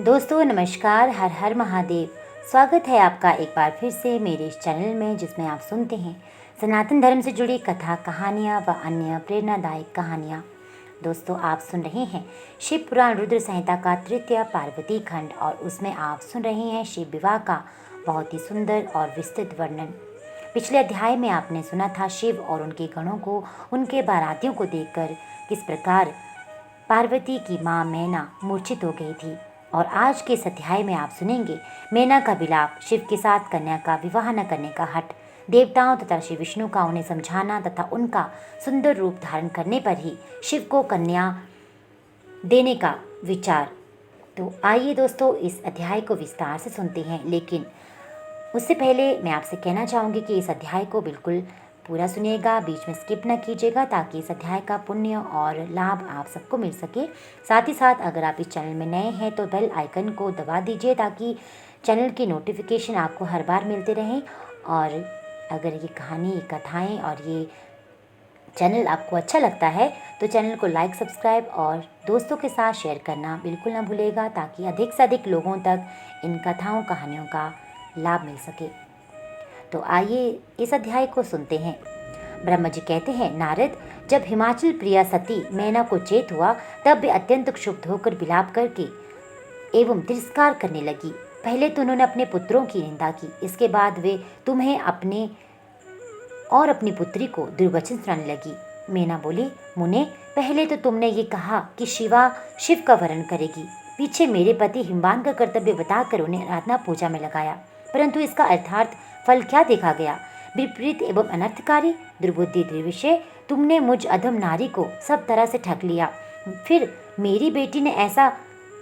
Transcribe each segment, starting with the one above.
दोस्तों नमस्कार, हर हर महादेव। स्वागत है आपका एक बार फिर से मेरे इस चैनल में, जिसमें आप सुनते हैं सनातन धर्म से जुड़ी कथा, कहानियाँ व अन्य प्रेरणादायक कहानियाँ। दोस्तों आप सुन रहे हैं शिव पुराण रुद्र संहिता का तृतीय पार्वती खंड, और उसमें आप सुन रहे हैं शिव विवाह का बहुत ही सुंदर और विस्तृत वर्णन। पिछले अध्याय में आपने सुना था शिव और उनके गणों को, उनके बारातियों को देखकर किस प्रकार पार्वती की माँ मैना मूर्छित हो गई थी। और आज के इस अध्याय में आप सुनेंगे मैना का विलाप, शिव के साथ कन्या का विवाह न करने का हठ, देवताओं तथा श्री विष्णु का उन्हें समझाना तथा उनका सुंदर रूप धारण करने पर ही शिव को कन्या देने का विचार। तो आइए दोस्तों इस अध्याय को विस्तार से सुनते हैं, लेकिन उससे पहले मैं आपसे कहना चाहूँगी कि इस अध्याय को बिल्कुल पूरा सुनिएगा, बीच में स्किप ना कीजिएगा, ताकि इस अध्याय का पुण्य और लाभ आप सबको मिल सके। साथ ही साथ अगर आप इस चैनल में नए हैं तो बेल आइकन को दबा दीजिए, ताकि चैनल की नोटिफिकेशन आपको हर बार मिलते रहें। और अगर ये कहानी, ये कथाएँ और ये चैनल आपको अच्छा लगता है तो चैनल को लाइक, सब्सक्राइब और दोस्तों के साथ शेयर करना बिल्कुल ना भूलिएगा, ताकि अधिक से अधिक लोगों तक इन कथाओं, कहानियों का लाभ मिल सके। तो आइए इस अध्याय को सुनते हैं। ब्रह्मा जी कहते हैं, नारद, जब हिमाचल प्रिया सती मैना को चेत हुआ तब वे अत्यंत क्षुब्ध होकर विलाप करके एवं तिरस्कार करने लगी। पहले तो उन्होंने अपने पुत्रों की निंदा की, इसके बाद वे तुम्हें अपने और अपनी पुत्री को दुर्वचन सुनाने लगी। मैना बोली, मुने, पहले तो तुमने ये कहा कि शिवा शिव का वरण करेगी, पीछे मेरे पति हिमवान का कर्तव्य बताकर उन्हें आराधना पूजा में लगाया, परंतु इसका अर्थार्थ फल क्या देखा गया? विपरीत एवं अनर्थकारी, दुर्बुद्धि, दुर्विषय। तुमने मुझ अधम नारी को सब तरह से ठग लिया। फिर मेरी बेटी ने ऐसा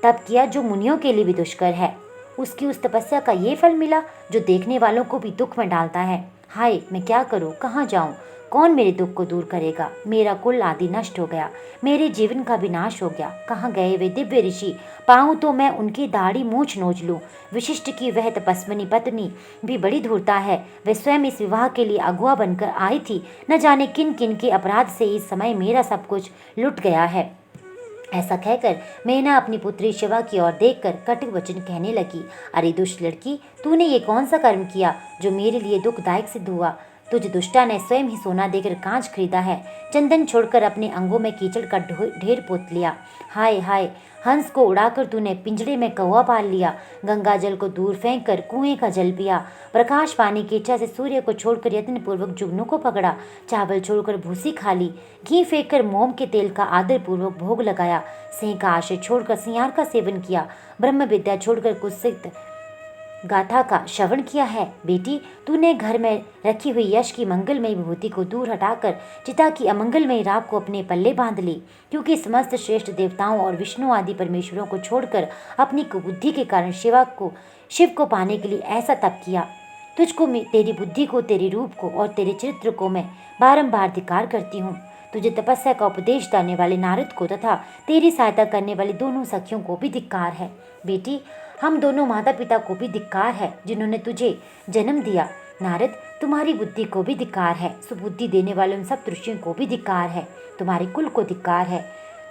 तप किया जो मुनियों के लिए भी दुष्कर है। उसकी उस तपस्या का ये फल मिला जो देखने वालों को भी दुख में डालता है। हाय, मैं क्या करूं, कहाँ जाऊं? कौन मेरे दुख को दूर करेगा? मेरा कुल आदि नष्ट हो गया, मेरे जीवन का विनाश हो गया। कहाँ गए वे दिव्य ऋषि? पाऊं तो मैं उनकी दाढ़ी मूछ नोच लूं। विशिष्ट की वह तपस्विनी पत्नी भी बड़ी धूर्ता है। वह स्वयं इस विवाह के लिए अगुआ बनकर आई थी। न जाने किन किन के अपराध से इस समय मेरा सब कुछ लुट गया है। ऐसा कहकर मैना अपनी पुत्री शिवा की ओर देखकर कटु वचन कहने लगी। अरे दुष्ट लड़की, तूने ये कौन सा कर्म किया जो मेरे लिए दुखदायक सिद्ध हुआ? तुझ दुष्टा ने स्वयं ही सोना देकर कांच खरीदा है, चंदन छोड़कर अपने अंगों में कीचड़ का ढेर पोत लिया। हाय हाय, हंस को उड़ाकर तूने पिंजड़े में कौवा पाल लिया, गंगा जल को दूर फेंक कर कुएं का जल पिया, प्रकाश पाने की इच्छा से सूर्य को छोड़कर यत्न पूर्वक जुगनू को पकड़ा, चावल छोड़कर भूसी खा ली, घी फेंक कर मोम के तेल का आदर पूर्वक भोग लगाया, सिंह का आश्रय छोड़कर सियार का सेवन किया, ब्रह्म विद्या छोड़कर कुत्सित गाथा का श्रवण किया है। बेटी, तूने घर में रखी हुई यश की मंगलमयी विभूति को दूर हटाकर चिता की अमंगलमयी राख को अपने पल्ले बांध ली, क्योंकि समस्त श्रेष्ठ देवताओं और विष्णु आदि परमेश्वरों को छोड़कर अपनी कुबुद्धि के कारण शिव को पाने के लिए ऐसा तप किया। तुझको तेरी बुद्धि को, तेरे रूप को और तेरे चरित्र को मैं बारंबार धिक्कार करती हूँ। तुझे तपस्या का उपदेश देने वाले नारद को तथा तेरी सहायता करने वाली दोनों सखियों को भी धिक्कार है। बेटी, हम दोनों माता पिता को भी धिक्कार है जिन्होंने तुझे जन्म दिया। नारद, तुम्हारी बुद्धि को भी धिक्कार है, सुबुद्धि देने वाले उन सब ऋषियों को भी धिक्कार है, तुम्हारे कुल को धिक्कार है,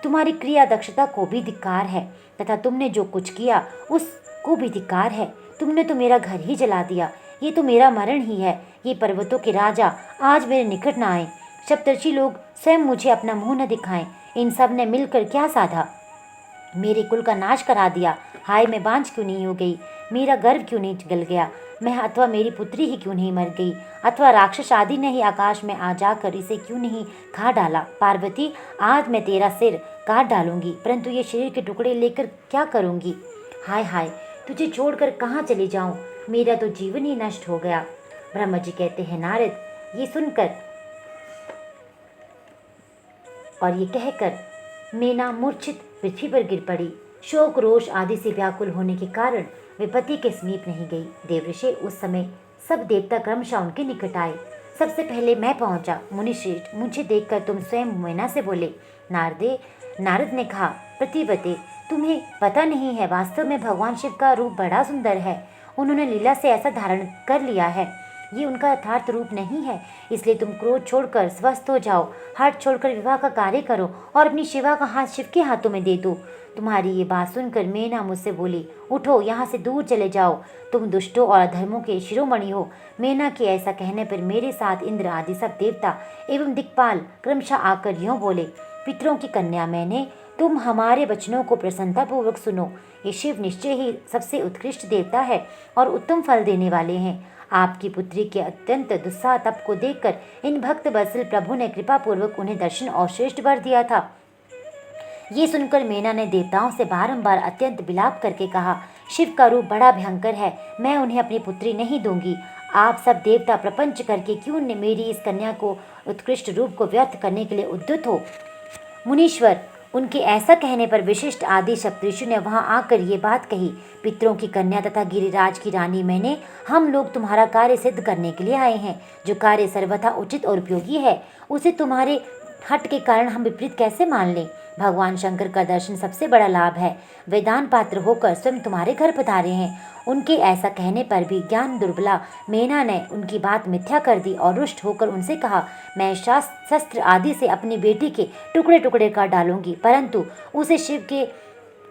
तुम्हारी क्रिया दक्षता को भी धिक्कार है, तथा तुमने जो कुछ किया उसको भी धिक्कार है। तुमने तो मेरा घर ही जला दिया, ये तो मेरा मरण ही है। ये पर्वतों के राजा आज मेरे निकट न आए, सप्तर्षि लोग स्वयं मुझे अपना मुंह न दिखाएं, इन सब ने मिलकर क्या साधा? मेरे कुल का नाश करा दिया। हाय, मैं बांझ क्यों नहीं हो गई? मेरा गर्भ क्यों नहीं गल गया? मैं अथवा मेरी पुत्री ही क्यों नहीं मर गई? अथवा राक्षस आदि ने ही आकाश में आ जाकर इसे क्यों नहीं खा डाला? पार्वती, आज मैं तेरा सिर काट डालूंगी, परंतु ये शरीर के टुकड़े लेकर क्या करूंगी? हाय हाय, तुझे छोड़कर कहाँ चली जाऊं? मेरा तो जीवन ही नष्ट हो गया। ब्रह्मा जी कहते हैं, नारद, ये सुनकर और ये कहकर मैना मूर्छित पृथ्वी पर गिर पड़ी। शोक, रोष आदि से व्याकुल होने के कारण वे पति के समीप नहीं गई। देवऋषि उस समय सब देवता क्रमशः उनके निकट आए। सबसे पहले मैं पहुंचा। मुनिश्रेष्ठ, मुझे देखकर तुम स्वयं मैना से बोले। नारद ने कहा, प्रतिवते, तुम्हें पता नहीं है, वास्तव में भगवान शिव का रूप बड़ा सुंदर है। उन्होंने लीला से ऐसा धारण कर लिया है ये उनका यथार्थ रूप नहीं है। इसलिए तुम क्रोध छोड़कर स्वस्थ हो जाओ, हठ छोड़कर विवाह का कार्य करो और अपनी शिवा का हाथ शिव के हाथों में दे दो। तुम्हारी ये बात सुनकर मेना मुझसे बोली, उठो, यहाँ से दूर चले जाओ, तुम दुष्टों और अधर्मों के शिरोमणि हो। मेना के ऐसा कहने पर मेरे साथ इंद्र आदि सब देवता एवं दिक्पाल क्रमशः आकर यूँ बोले, पितरों की कन्या मैंने, तुम हमारे वचनों को प्रसन्नतापूर्वक सुनो। ये शिव निश्चय ही सबसे उत्कृष्ट देवता है और उत्तम फल देने वाले हैं। आपकी पुत्री के अत्यंत दुस्साह तप को देखकर इन भक्त वत्सल प्रभु ने कृपा पूर्वक उन्हें दर्शन और श्रेष्ठ वर दिया था। ये सुनकर मेना ने देवताओं से बारंबार अत्यंत विलाप करके कहा, शिव का रूप बड़ा भयंकर है, मैं उन्हें अपनी पुत्री नहीं दूंगी। आप सब देवता प्रपंच करके क्यों ने मेरी इस कन्या को उत्कृष्ट रूप को व्यर्थ करने के लिए उद्युत हो। मुनीश्वर, उनके ऐसा कहने पर विशिष्ट आदि शक्तिषु ने वहां आकर ये बात कही, पितरों की कन्या तथा गिरिराज की रानी मैंने, हम लोग तुम्हारा कार्य सिद्ध करने के लिए आए हैं। जो कार्य सर्वथा उचित और उपयोगी है उसे तुम्हारे हट के कारण हम विपरीत कैसे मान लें। भगवान शंकर का दर्शन सबसे बड़ा लाभ है। वेदान पात्र होकर स्वयं तुम्हारे घर पधारे हैं। उनके ऐसा कहने पर भी ज्ञान दुर्बला मेना ने उनकी बात मिथ्या कर दी और रुष्ट होकर उनसे कहा, मैं शस्त्र आदि से अपनी बेटी के टुकड़े टुकड़े कर डालूंगी, परंतु उसे शिव के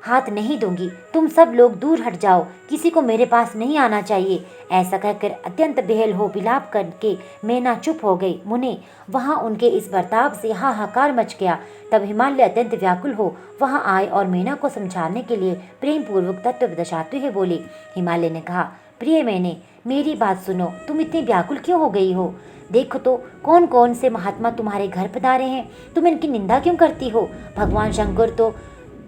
हाथ नहीं दूंगी। तुम सब लोग दूर हट जाओ, किसी को मेरे पास नहीं आना चाहिए। ऐसा कहकर अत्यंत बेहल हो विलाप करके मेना चुप हो गई। मुने, वहां उनके इस बर्ताव से हाहाकार मच गया। तब हिमालय अत्यंत व्याकुल हो वहां आए और मेना को समझाने के लिए प्रेम पूर्वक तत्व दर्शाते हुए बोले। हिमालय ने कहा, प्रिय मैंने, मेरी बात सुनो, तुम इतनी व्याकुल क्यों हो गई हो। देखो तो कौन कौन से महात्मा तुम्हारे घर पधारे हैं, तुम इनकी निंदा क्यों करती हो। भगवान शंकर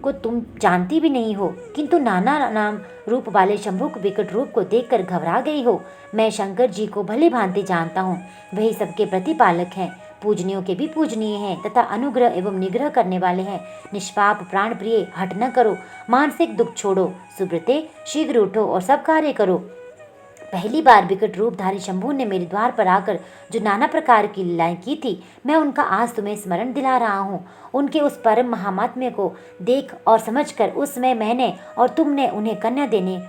को तुम जानती भी नहीं हो, किंतु नाना नाम रूप वाले शंभु के विकट रूप को देखकर घबरा गई हो। मैं शंकर जी को भली भांति जानता हूँ, वही सबके प्रतिपालक हैं, पूजनियों के भी पूजनीय हैं तथा अनुग्रह एवं निग्रह करने वाले हैं। निष्पाप प्राण प्रिय, हट न करो, मानसिक दुख छोड़ो, सुब्रते शीघ्र उठो और सब कार्य करो। पहली बार विकट रूपधारी शंभू ने मेरे द्वार पर आकर जो नाना प्रकार की लीलाएं की थी, मैं उनका आज तुम्हें स्मरण दिला रहा हूँ। उनके उस परम महात्म्य को देख और समझकर उस समय मैंने और तुमने उन्हें कन्या देने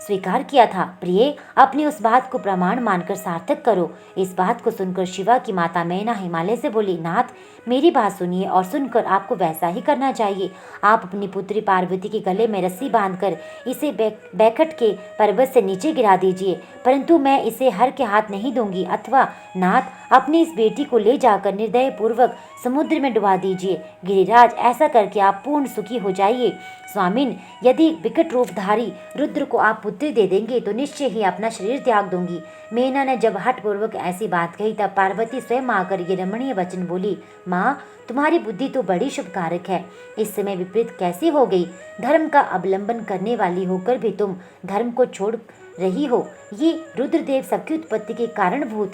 स्वीकार किया था। प्रिय, अपनी उस बात को प्रमाण मानकर सार्थक करो। इस बात को सुनकर शिवा की माता मैना हिमालय से बोली, नाथ, मेरी बात सुनिए और सुनकर आपको वैसा ही करना चाहिए। आप अपनी पुत्री पार्वती के गले में रस्सी बांधकर इसे बैकट के पर्वत से नीचे गिरा दीजिए, परंतु मैं इसे हर के हाथ नहीं दूंगी। अथवा नाथ, अपनी इस बेटी को ले जाकर निर्दय पूर्वक समुद्र में डुबा दीजिए। गिरिराज, ऐसा करके आप पूर्ण सुखी हो जाइए। स्वामिन, यदि विकट रूपधारी रुद्र को आप पुत्री दे देंगे तो निश्चय ही अपना शरीर त्याग दूंगी। मेना ने जब हठपूर्वक ऐसी बात कही तब पार्वती स्वयं आकर ये रमणीय वचन बोली, माँ, तुम्हारी बुद्धि तो बड़ी शुभकारक है, इस समय विपरीत कैसी हो गई। धर्म का अवलंबन करने वाली होकर भी तुम धर्म को छोड़ रही हो। ये रुद्रदेव सबकी उत्पत्ति के कारणभूत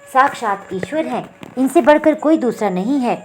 साक्षात ईश्वर हैं, इनसे बढ़कर कोई दूसरा नहीं है।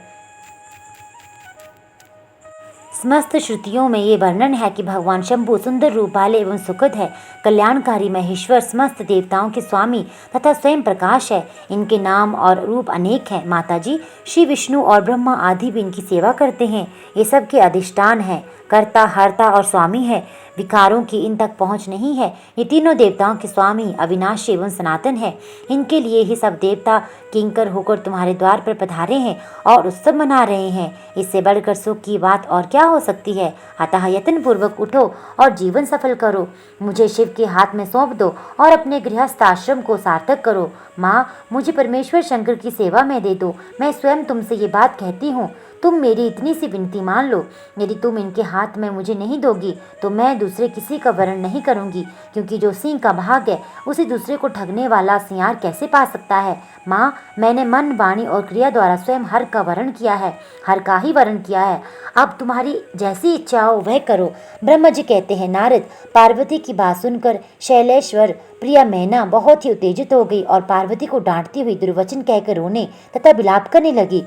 समस्त श्रुतियों में ये वर्णन है कि भगवान शंभु सुंदर रूप वाले एवं सुखद है, कल्याणकारी महेश्वर, समस्त देवताओं के स्वामी तथा स्वयं प्रकाश है। इनके नाम और रूप अनेक हैं। माताजी, श्री विष्णु और ब्रह्मा आदि भी इनकी सेवा करते हैं। ये सबके अधिष्ठान है, कर्ता, हर्ता और स्वामी है। विकारों की इन तक पहुँच नहीं है। ये तीनों देवताओं के स्वामी अविनाशी एवं सनातन है। इनके लिए ही सब देवता किंकर होकर तुम्हारे द्वार पर पधारे हैं और उत्सव मना रहे हैं। इससे बढ़कर सुख की बात और क्या हो सकती है। अतः यत्न पूर्वक उठो और जीवन सफल करो। मुझे शिव के हाथ में सौंप दो और अपने गृहस्थ आश्रम को सार्थक करो। माँ, मुझे परमेश्वर शंकर की सेवा में दे दो। मैं स्वयं तुमसे ये बात कहती हूँ, तुम मेरी इतनी सी विनती मान लो। यदि तुम इनके हाथ में मुझे नहीं दोगी तो मैं दूसरे किसी का वरण नहीं करूँगी, क्योंकि जो सिंह का भाग है उसे दूसरे को ठगने वाला सियार कैसे पा सकता है। माँ, मैंने मन, वाणी और क्रिया द्वारा स्वयं हर का वरण किया है, हर का ही वरण किया है। अब तुम्हारी जैसी इच्छा हो वह करो। ब्रह्मा जी कहते हैं, नारद, पार्वती की बात सुनकर शैलेश्वर प्रिया मैना बहुत ही उत्तेजित हो गई और पार्वती को डांटती हुई दुर्वचन कहकर रोने तथा विलाप करने लगी।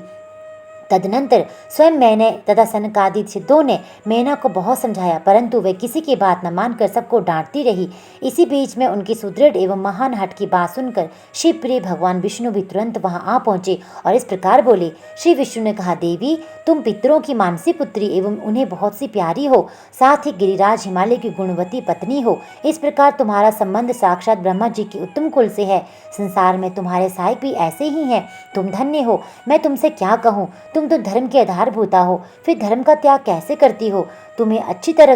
तदनंतर स्वयं मैंने तथा सनकादि सिद्धों ने मैना को बहुत समझाया, परंतु वे किसी की बात न मानकर सबको डांटती रही। इसी बीच में उनकी सुदृढ़ एवं महान हठ की बात सुनकर शिव प्रिय भगवान विष्णु भी तुरंत वहां आ पहुंचे और इस प्रकार बोले। श्री विष्णु ने कहा, देवी तुम पितरों की मानसी पुत्री एवं उन्हें बहुत सी प्यारी हो, साथ ही गिरिराज हिमालय की गुणवती पत्नी हो। इस प्रकार तुम्हारा संबंध साक्षात ब्रह्मा जी की उत्तम कुल से है। संसार में तुम्हारे सहायक भी ऐसे ही हैं। तुम धन्य हो। मैं तुमसे क्या कहूँ, तुम तो धर्म के आधारभूता हो, फिर धर्म का त्याग कैसे करती हो? तुम्हें अच्छी तरह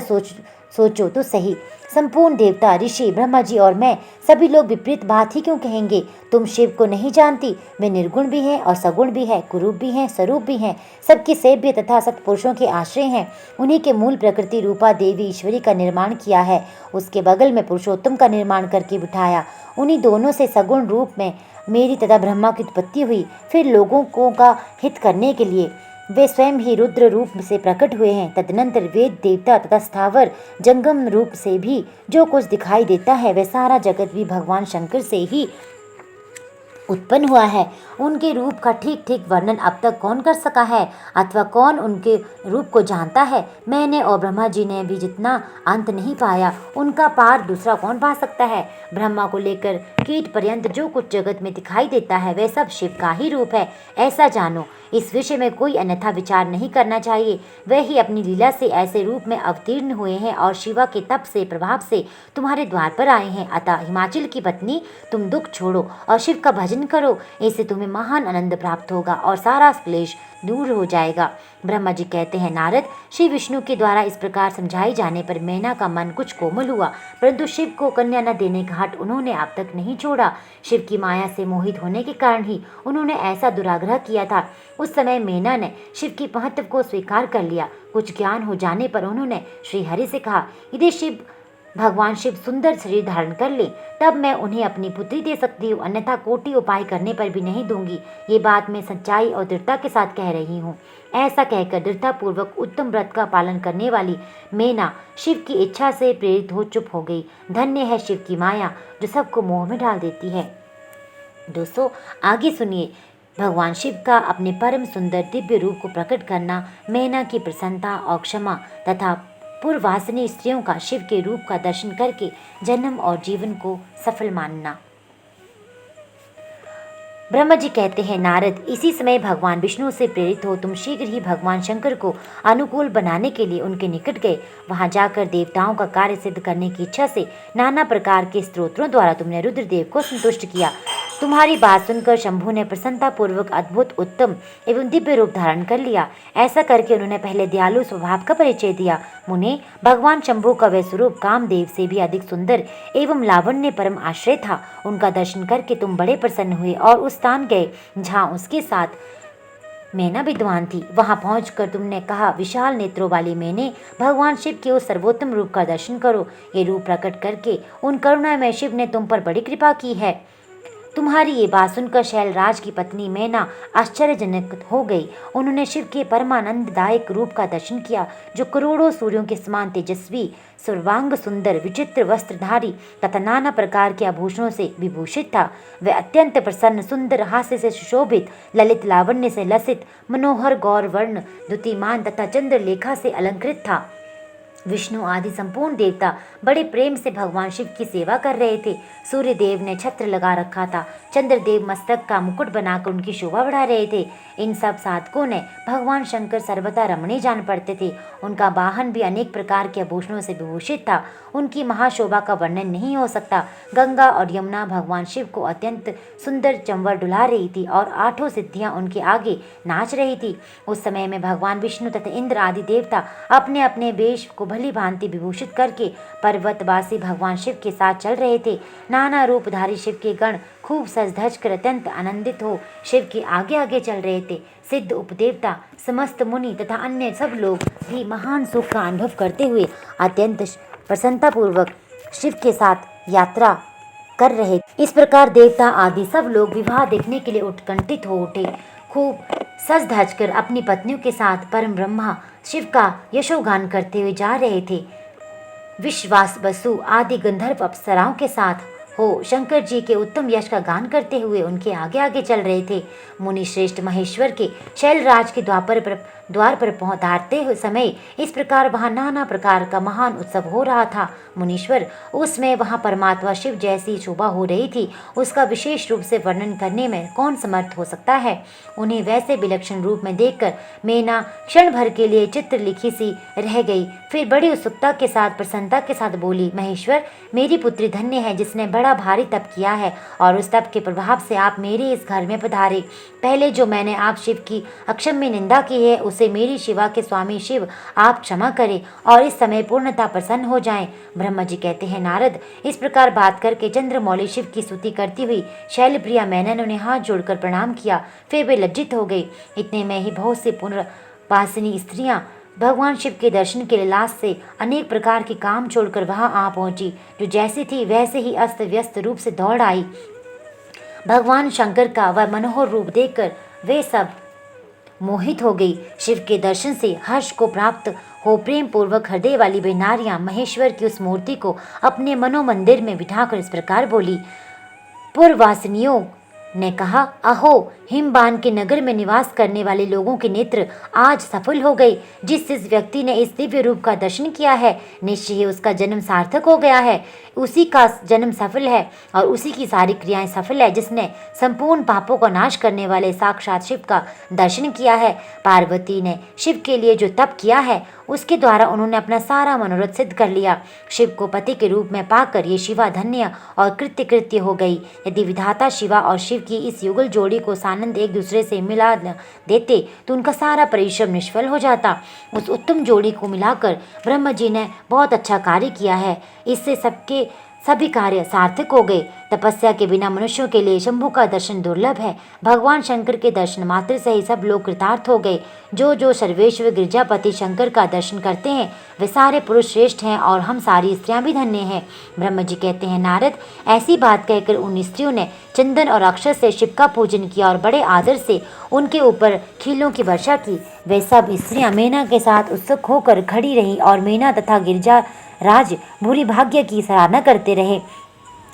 सोचो तो सही। संपूर्ण देवता, ऋषि, ब्रह्मा जी और मैं सभी लोग विपरीत बात ही क्यों कहेंगे? तुम शिव को नहीं जानती। वे निर्गुण भी हैं और सगुण भी है, कुरूप भी हैं, स्वरूप भी हैं, सबके सेव्य तथा सत्पुरुषों के आश्रय हैं। उन्हीं के मूल प्रकृति रूपा देवी ईश्वरी का निर्माण किया है, उसके बगल में पुरुषोत्तम का निर्माण करके बिठाया। उन्हीं दोनों से सगुण रूप में मेरी तथा ब्रह्मा की उत्पत्ति हुई। फिर लोगों का हित करने के लिए वे स्वयं ही रुद्र रूप से प्रकट हुए हैं। तदनंतर वेद, देवता तथा स्थावर जंगम रूप से भी जो कुछ दिखाई देता है वह सारा जगत भी भगवान शंकर से ही उत्पन्न हुआ है। उनके रूप का ठीक ठीक वर्णन अब तक कौन कर सका है, अथवा कौन उनके रूप को जानता है? मैंने और ब्रह्मा जी ने भी जितना अंत नहीं पाया, उनका पार दूसरा कौन पा सकता है? ब्रह्मा को लेकर कीट पर्यंत जो कुछ जगत में दिखाई देता है वह सब शिव का ही रूप है, ऐसा जानो। इस विषय में कोई अन्यथा विचार नहीं करना चाहिए। वह ही अपनी लीला से ऐसे रूप में अवतीर्ण हुए हैं और शिवा के तप से प्रभाव से तुम्हारे द्वार पर आए हैं। अतः हिमाचल की पत्नी, तुम दुख छोड़ो और शिव का भजन करो, इससे तुम्हें महान आनंद प्राप्त होगा और सारा क्लेश दूर हो जाएगा। ब्रह्मा जी कहते हैं, नारद, श्री विष्णु के द्वारा इस प्रकार समझाए जाने पर मैना का मन कुछ कोमल हुआ, परंतु शिव को कन्या न देने का हठ उन्होंने अब तक नहीं छोड़ा। शिव की माया से मोहित होने के कारण ही उन्होंने ऐसा दुराग्रह किया था। उस समय मैना ने शिव की महत्व को स्वीकार कर लिया। कुछ ज्ञान हो जाने पर उन्होंने श्री हरि से कहा, यदि भगवान शिव सुंदर शरीर धारण कर ले तब मैं उन्हें अपनी पुत्री दे सकती हूँ, अन्यथा कोटि उपाय करने पर भी नहीं दूंगी। ये बात मैं सच्चाई और दृढ़ता के साथ कह रही हूँ। ऐसा कहकर दृढ़तापूर्वक उत्तम व्रत का पालन करने वाली मैना शिव की इच्छा से प्रेरित हो चुप हो गई। धन्य है शिव की माया जो सबको मोह में डाल देती है। दोस्तों, आगे सुनिए भगवान शिव का अपने परम सुंदर दिव्य रूप को प्रकट करना, मैना की प्रसन्नता और क्षमा तथा पूर्ववासिनी स्त्रियों का शिव के रूप का दर्शन करके जन्म और जीवन को सफल मानना। ब्रह्मा जी कहते हैं, नारद, इसी समय भगवान विष्णु से प्रेरित हो तुम शीघ्र ही भगवान शंकर को अनुकूल बनाने के लिए उनके निकट गए। वहां जाकर देवताओं का कार्य सिद्ध करने की इच्छा से नाना प्रकार के स्तोत्रों द्वारा तुमने रुद्रदेव को संतुष्ट किया। तुम्हारी बात सुनकर शंभु ने प्रसन्नतापूर्वक अद्भुत, उत्तम एवं दिव्य रूप धारण कर लिया। ऐसा करके उन्होंने पहले दयालु स्वभाव का परिचय दिया। मुने, भगवान शंभु का वह स्वरूप कामदेव से भी अधिक सुंदर एवं लावण्य परम आश्रय था। उनका दर्शन करके तुम बड़े प्रसन्न हुए और उस स्थान गए जहाँ उसके साथ मैना विद्वान थी। वहां पहुंचकर तुमने कहा, विशाल नेत्रों वाली मैंने भगवान शिव के उस सर्वोत्तम रूप का दर्शन करो। ये रूप प्रकट करके उन करुणामय शिव ने तुम पर बड़ी कृपा की है। तुम्हारी ये बात सुनकर शैलराज की पत्नी मैना आश्चर्यजनक हो गई। उन्होंने शिव के परमानंददायक रूप का दर्शन किया, जो करोड़ों सूर्यों के समान तेजस्वी, सर्वांग सुंदर, विचित्र वस्त्रधारी तथा नाना प्रकार के आभूषणों से विभूषित था। वह अत्यंत प्रसन्न, सुंदर, हास्य से सुशोभित, ललित लावण्य से लसित, मनोहर, गौर वर्ण, द्युतिमान तथा चंद्रलेखा से अलंकृत था। विष्णु आदि संपूर्ण देवता बड़े प्रेम से भगवान शिव की सेवा कर रहे थे। सूर्य देव ने छत्र लगा रखा था। चंद्रदेव मस्तक का मुकुट बनाकर उनकी शोभा बढ़ा रहे थे। इन सब साधकों ने भगवान शंकर सर्वथा रमणीय जान पड़ते थे। उनका वाहन भी अनेक प्रकार के आभूषणों से विभूषित था। उनकी महाशोभा का वर्णन नहीं हो सकता। गंगा और यमुना भगवान शिव को अत्यंत सुंदर चंवर डुला रही थी और 8 सिद्धियां उनके आगे नाच रही थी। उस समय में भगवान विष्णु तथा इंद्र आदि देवता अपने अपने वेश को भली भांति विभूषित करके पर्वतवासी भगवान शिव के साथ चल रहे थे। नाना रूपधारी शिव के गण खूब सज धज कर अत्यंत आनंदित हो शिव के आगे आगे चल रहे थे। सिद्ध उपदेवता, समस्त मुनि तथा अन्य सब लोग भी महान सुख का अनुभव करते हुए अत्यंत प्रसन्नतापूर्वक शिव के साथ यात्रा कर रहे। इस प्रकार देवता आदि सब लोग विवाह देखने के लिए उत्कंठित हो उठे। खूब सज धज कर अपनी पत्नियों के साथ परम ब्रह्मा शिव का यशोगान करते हुए जा रहे थे। विश्वास, वसु आदि गंधर्व अप्सराओं के साथ हो शंकर जी के उत्तम यश का गान करते हुए उनके आगे आगे चल रहे थे। मुनि श्रेष्ठ महेश्वर के शैलराज के द्वार पर पहुंचते हुए समय इस प्रकार वहां नाना प्रकार का महान उत्सव हो रहा था। मुनीश्वर उसमें वहां परमात्मा शिव जैसी शोभा हो रही थी, उसका विशेष रूप से वर्णन करने में कौन समर्थ हो सकता है। उन्हें वैसे विलक्षण रूप में देखकर मेना क्षण भर के लिए चित्र लिखी सी रह गई। फिर बड़ी उत्सुकता के साथ प्रसन्नता के साथ बोली, महेश्वर, मेरी पुत्री धन्य है जिसने बड़ा भारी तप किया है और उस तप के प्रभाव से आप मेरे इस घर में पधारे। पहले जो मैंने आप शिव की अक्षम्य निंदा की है उसे मेरी शिवा के स्वामी शिव आप क्षमा करें और इस समय पूर्णतः प्रसन्न हो जाएं। ब्रह्मा जी कहते हैं, नारद, इस प्रकार बात करके चंद्रमौली शिव की स्तुति करती हुई शैलप्रिया मैना ने उन्हें हाथ जोड़कर प्रणाम किया। फिर वे लज्जित हो गई। इतने में ही बहुत सी पुनर्वासिनी स्त्रियां भगवान शिव के दर्शन के लालच से अनेक प्रकार के काम छोड़कर वहां आ पहुंची। जो जैसी थी वैसे ही अस्त व्यस्त रूप से दौड़ आई। भगवान शंकर का वह मनोहर रूप देखकर वे सब मोहित हो गई। शिव के दर्शन से हर्ष को प्राप्त हो प्रेम पूर्वक हृदय वाली वे नारियां महेश्वर की उस मूर्ति को अपने मनोमंदिर में बिठाकर इस प्रकार बोली। पूर्ववासिनियों ने कहा, अहो, हिमबान के नगर में निवास करने वाले लोगों के नेत्र आज सफल हो गए। जिस व्यक्ति ने इस दिव्य रूप का दर्शन किया है निश्चय ही उसका जन्म सार्थक हो गया है। उसी का जन्म सफल है और उसी की सारी क्रियाएं सफल है जिसने संपूर्ण पापों का नाश करने वाले साक्षात शिव का दर्शन किया है। पार्वती ने शिव के लिए जो तप किया है उसके द्वारा उन्होंने अपना सारा मनोरथ सिद्ध कर लिया। शिव को पति के रूप में पाकर ये शिवा धन्य और कृत्य हो गई। यदि विधाता शिवा और शिव की इस युगल जोड़ी को सानंद एक दूसरे से मिला देते तो उनका सारा परिश्रम निष्फल हो जाता। उस उत्तम जोड़ी को मिलाकर ब्रह्मा जी ने बहुत अच्छा कार्य किया है। इससे सभी कार्य सार्थक हो गए। तपस्या के बिना मनुष्यों के लिए शंभु का दर्शन दुर्लभ है। भगवान शंकर के दर्शन मात्र से ही सब लोग कृतार्थ हो गए। जो सर्वेश्वर गिरजापति शंकर का दर्शन करते हैं वे सारे पुरुष श्रेष्ठ हैं और हम सारी स्त्रियां भी धन्य हैं। ब्रह्मा जी कहते हैं, नारद, ऐसी बात कहकर उन स्त्रियों ने चंदन और अक्षर से शिव का पूजन किया और बड़े आदर से उनके ऊपर खीलों की वर्षा की। वे सब स्त्रियां मेना के साथ उत्सुक होकर खड़ी रहीं और मेना तथा गिरजा राज बुरी भाग्य की सराहना करते रहे।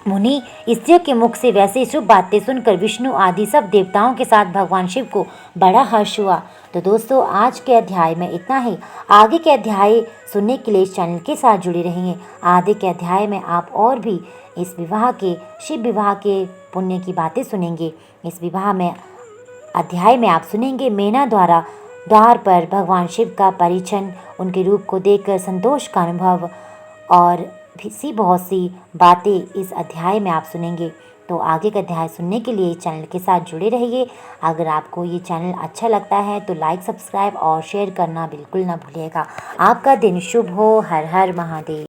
मुनि स्त्रियों के मुख से वैसे शुभ बातें सुनकर विष्णु आदि सब देवताओं के साथ भगवान शिव को बड़ा हर्ष हुआ। तो दोस्तों, आज के अध्याय में इतना ही। आगे के अध्याय सुनने के लिए इस चैनल के साथ जुड़े रहिए। आगे के अध्याय में आप और भी इस शिव विवाह के पुण्य की बातें सुनेंगे। इस अध्याय में आप सुनेंगे मेना द्वारा द्वार पर भगवान शिव का परिछन, उनके रूप को देखकर संतोष का अनुभव और भी बहुत सी बातें इस अध्याय में आप सुनेंगे। तो आगे का अध्याय सुनने के लिए चैनल के साथ जुड़े रहिए। अगर आपको ये चैनल अच्छा लगता है तो लाइक, सब्सक्राइब और शेयर करना बिल्कुल ना भूलिएगा। आपका दिन शुभ हो। हर हर महादेव।